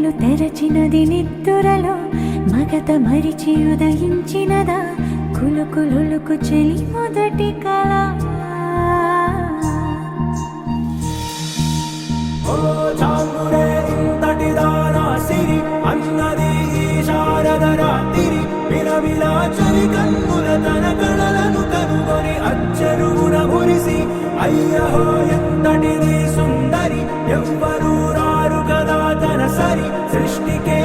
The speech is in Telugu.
కనులు తెరచినది నిద్దురలో మగత మరిచి ఉదయించినదా కులుకులులుకు చెలి మొదటి కళ. అన్నది శారద రాత్రి విలవిలా చలి కన్నుల తన కళలను కనుగొని అచ్చరువున మురిసి అయ్యహో ఎంతటిది సుందరి ఎవ్వరూ రారు కదా తన సరి సృష్టికే